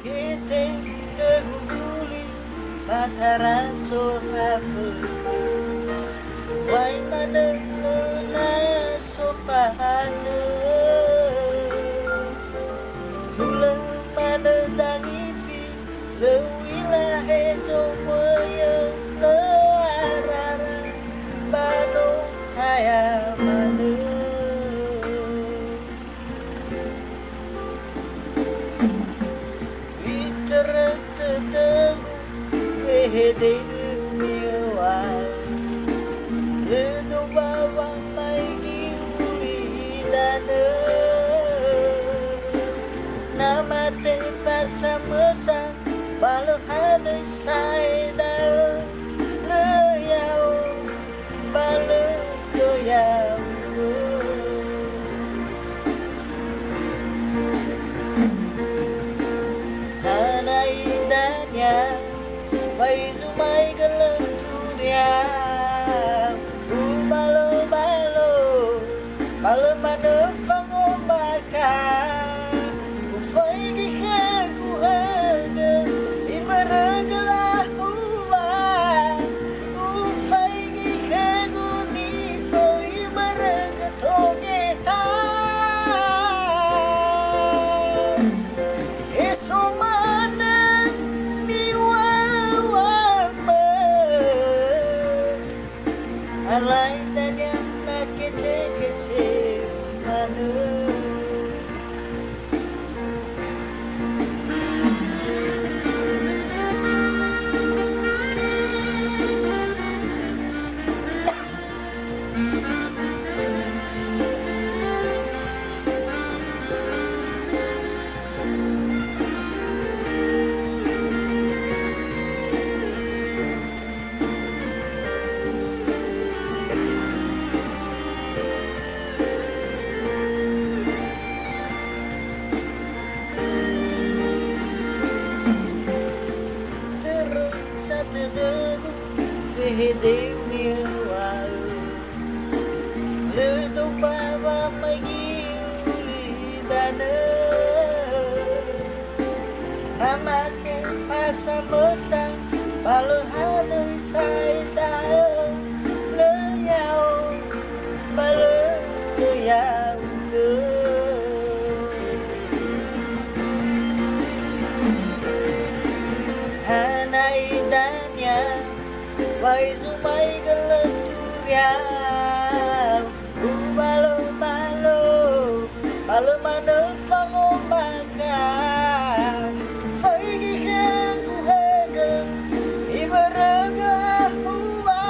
Kete keguguli Matara sohafu Wai mana na sofahane Gula mana zangifi Lewila hezo moya Learara Bano kaya mana Tertegu Wehede miwai Ledo bawang mai giuli dana Nama te fasa mesang Balo hade sai da Leyao Balo goyao Bay zumay galanturia Balo balo Balo mana fango baka Ufay gika kuhaga Imaragalah uwa Ufay gika gunifo Imaraga toge ha Eso Alay tanya nak kece-kece mana Tertegu Wehede miwai Ledo bawa magiuli dana Nama ke pasa mesang Balo hade sai dao Leyao Balo leyao Wai zumay galanturia Balo balo Balo mana fango baka Fai gika kuhaga Imaraga huwa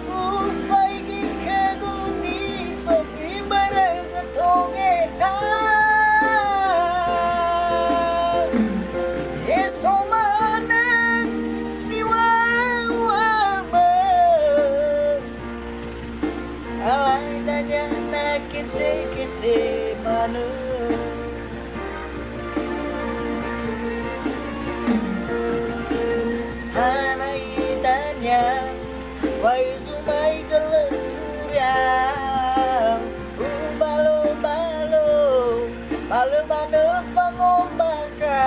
Ufay gika gunifa Imaraga tonge ha Eso mana Alay tanya nak kece-kece mana Hanai tanya Wai zumay galanturia Balo balo Balo mana fango baka